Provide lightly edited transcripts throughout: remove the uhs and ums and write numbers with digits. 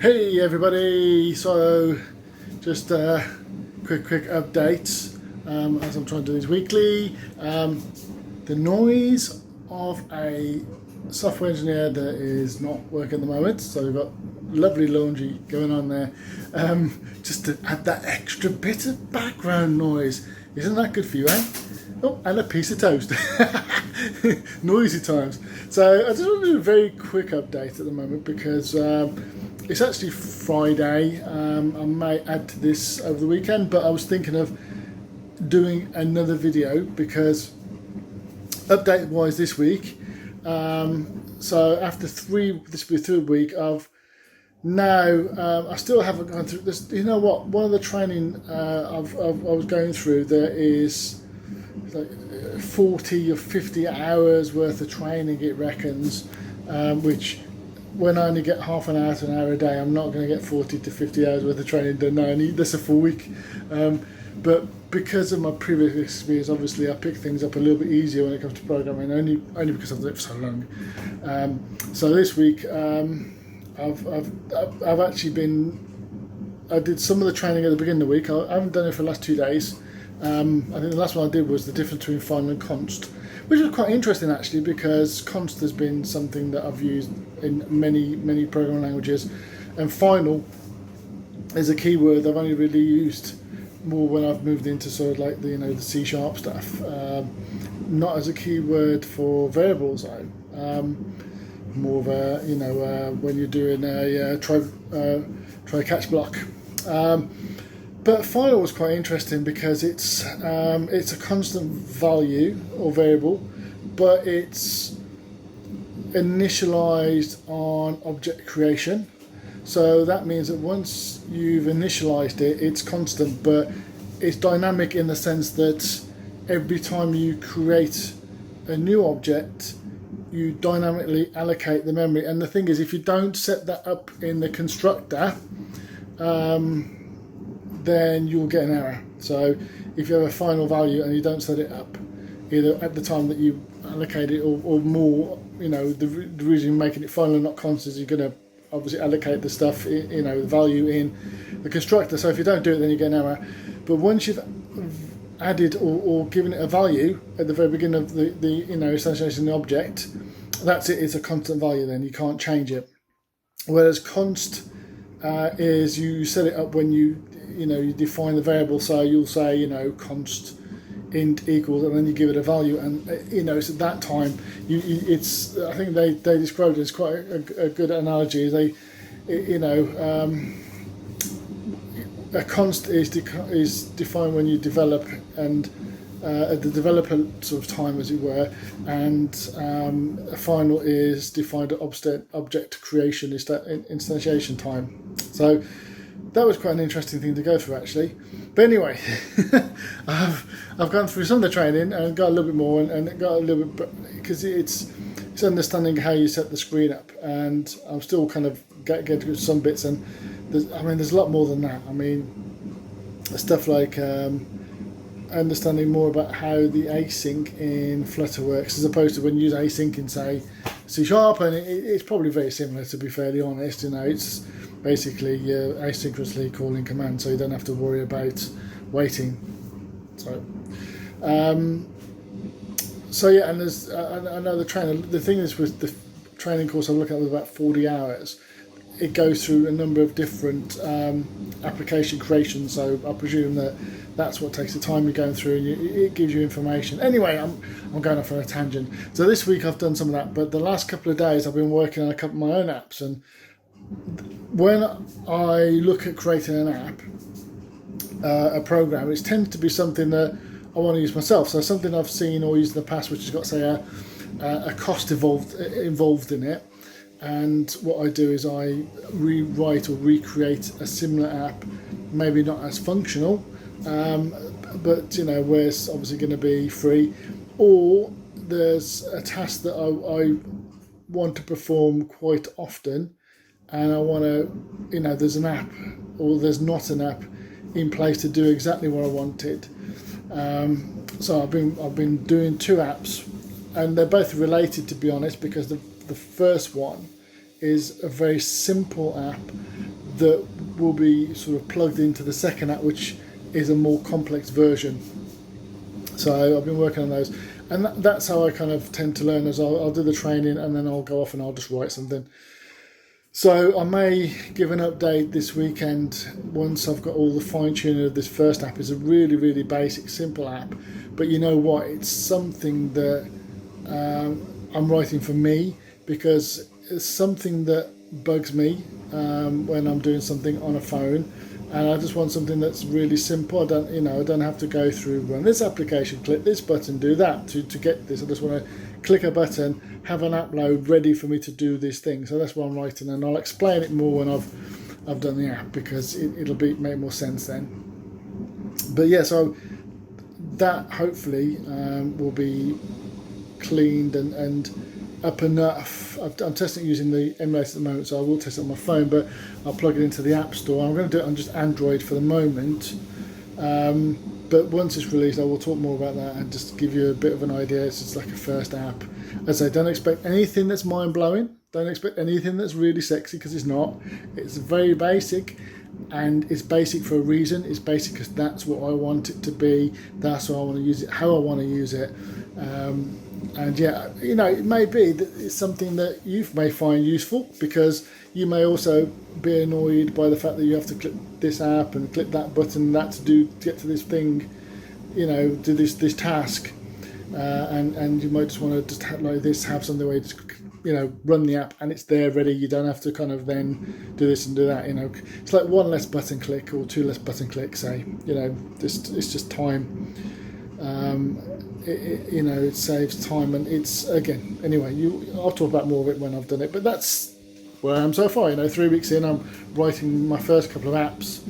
Hey everybody! So just quick updates as I'm trying to do these weekly. The noise of a software engineer that is not working at the moment. So we've got lovely laundry going on there. Just to add that extra bit of background noise. Isn't that good for you, eh? Oh, and a piece of toast. Noisy times. So I just want to do a very quick update at the moment because it's actually Friday. I may add to this over the weekend, but I was thinking of doing another video because update wise this week. So after this will be the third week of now, I still haven't gone through this. You know what? One of the training I was going through, there is like 40 or 50 hours worth of training, it reckons, which when I only get half an hour to an hour a day, I'm not going to get 40 to 50 hours worth of training done. No, I need this a full week. But because of my previous experience, obviously I pick things up a little bit easier when it comes to programming, only because I've done it for so long. So this week, I've actually I did some of the training at the beginning of the week. I haven't done it for the last 2 days. I think the last one I did was the difference between final and const, which was quite interesting actually, because const has been something that I've used in many programming languages, and final is a keyword I've only really used more when I've moved into sort of like the C# stuff, not as a keyword for variables though. More of a when you're doing a try catch block. But final was quite interesting because it's a constant value or variable, but it's initialized on object creation. So that means that once you've initialized it, it's constant, but it's dynamic in the sense that every time you create a new object, you dynamically allocate the memory. And the thing is, if you don't set that up in the constructor, then you'll get an error. So if you have a final value and you don't set it up, either at the time that you allocate it or more, the reason you're making it final and not constant is you're going to obviously allocate the stuff, the value in the constructor. So if you don't do it, then you get an error. But once you've added or given it a value at the very beginning of the instantiation of the object, that's it. It's a constant value. Then you can't change it. Whereas const is you set it up when you define the variable. So you'll say const int equals, and then you give it a value, and it's at that time it's I think they described it as quite a good analogy. A const is defined when you develop, and at the developer sort of time, as it were, and a final is defined at object creation, is that instantiation time. So that was quite an interesting thing to go through actually. But anyway, I've gone through some of the training and got a little bit more, and got a little bit, because it's understanding how you set the screen up, and I'm still kind of getting to some bits, and there's a lot more than that. I mean, stuff like understanding more about how the async in Flutter works, as opposed to when you use async in, say, C#, and it's probably very similar, to be fairly honest. It's basically asynchronously calling commands, so you don't have to worry about waiting. So yeah, and there's I know the thing is, with the training course I'm looking at, with about 40 hours, it goes through a number of different application creations. So I presume that's what takes the time you're going through, and it gives you information. Anyway, I'm going off on a tangent. So this week I've done some of that, but the last couple of days I've been working on a couple of my own apps. And when I look at creating an app, a program, it tends to be something that I want to use myself. So something I've seen or used in the past, which has got, say, a cost involved in it. And what I do is I rewrite or recreate a similar app, maybe not as functional, but where it's obviously going to be free, or there's a task that I want to perform quite often, and I want to, there's an app or there's not an app in place to do exactly what I wanted. So I've been doing two apps, and they're both related, to be honest, because the first one is a very simple app that will be sort of plugged into the second app, which is a more complex version. So I've been working on those, and that's how I kind of tend to learn. As I'll do the training, and then I'll go off and I'll just write something. So I may give an update this weekend once I've got all the fine-tuning of this first app. It's a really, really basic, simple app, but you know what? It's something that I'm writing for me, because it's something that bugs me when I'm doing something on a phone, and I just want something that's really simple. I don't have to go through, run this application, click this button, do that to get this. I just want to click a button, have an app load ready for me to do this thing. So that's what I'm writing, and I'll explain it more when I've done the app, because it'll make more sense then. But yeah, so that hopefully will be cleaned and up enough. I'm testing it using the emulator at the moment, so I will test it on my phone, but I'll plug it into the App Store. I'm going to do it on just Android for the moment, but once it's released I will talk more about that and just give you a bit of an idea. It's just like a first app. As I say, don't expect anything that's mind-blowing, don't expect anything that's really sexy, because it's not. It's very basic, and it's basic for a reason. It's basic because that's what I want it to be, that's what I want to use it, how I want to use it. And yeah, it may be that it's something that you may find useful, because you may also be annoyed by the fact that you have to click this app and click that button, to get to this thing, do this task, and you might just want to just have something where you just run the app and it's there ready. You don't have to kind of then do this and do that. It's like one less button click or two less button clicks. Say, it's just time. It saves time, and it's, again, anyway, I'll talk about more of it when I've done it, but that's where I am so far. 3 weeks in, I'm writing my first couple of apps.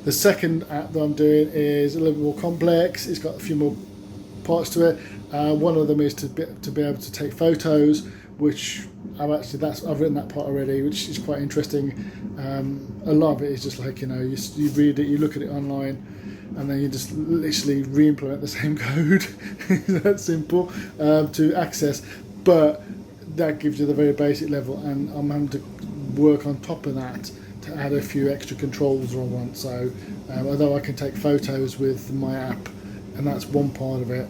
The second app that I'm doing is a little bit more complex. It's got a few more parts to it. One of them is to be able to take photos, which I've written that part already, which is quite interesting. A lot of it is just like, you read it, you look at it online, and then you just literally re-implement the same code. It's that simple to access, but that gives you the very basic level, and I'm having to work on top of that to add a few extra controls I want. So although I can take photos with my app, and that's one part of it,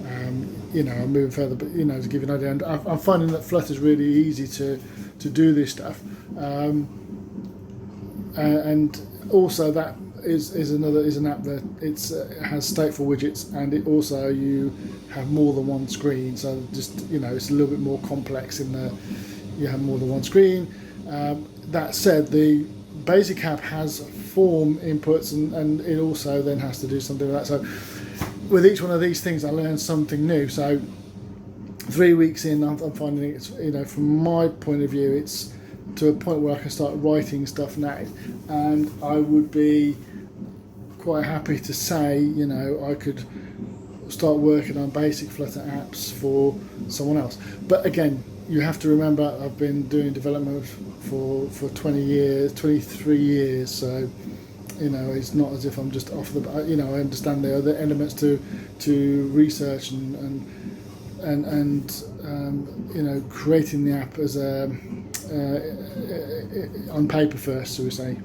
I'm moving further, but to give you an idea, and I'm finding that Flutter is really easy to do this stuff, and also that is an app that it has stateful widgets, and it also, you have more than one screen, so just it's a little bit more complex in the, you have more than one screen. That said, the basic app has form inputs, and it also then has to do something with that. So with each one of these things I learned something new. So 3 weeks in, I'm finding it's, from my point of view, it's to a point where I can start writing stuff now, and I would be quite happy to say, I could start working on basic Flutter apps for someone else. But again, you have to remember, I've been doing development for 23 years, so it's not as if I'm just off the. I understand there are other elements to research and creating the app as on paper first, so we say.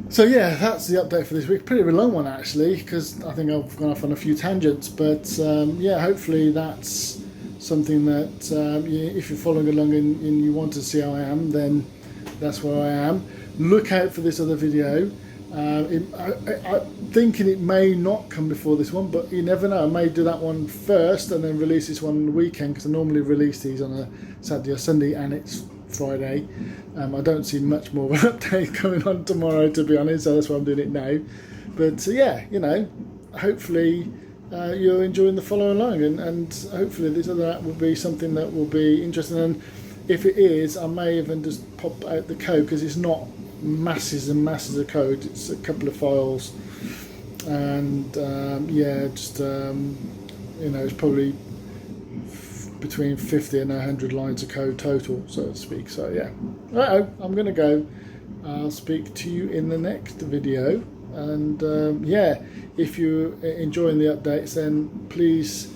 So yeah, that's the update for this week. Pretty long one actually, because I think I've gone off on a few tangents. But yeah, hopefully that's something that if you're following along and you want to see how I am, then that's where I am. Look out for this other video. I'm thinking it may not come before this one, but you never know. I may do that one first and then release this one on the weekend, because I normally release these on a Saturday or Sunday, and it's Friday. I don't see much more of an update coming on tomorrow, to be honest, so that's why I'm doing it now. But yeah, hopefully you're enjoying the follow along, and hopefully this other app will be something that will be interesting. And if it is, I may even just pop out the code, because it's not masses and masses of code, it's a couple of files, and it's probably between 50 and 100 lines of code total, so to speak. So yeah, right, I'm gonna go. I'll speak to you in the next video, and if you're enjoying the updates, then please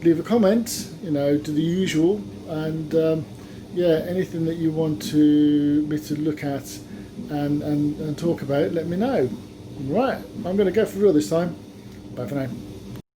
leave a comment, do the usual, and yeah, anything that you want me to look at and talk about, let me know. Right, I'm going to go for real this time. Bye for now.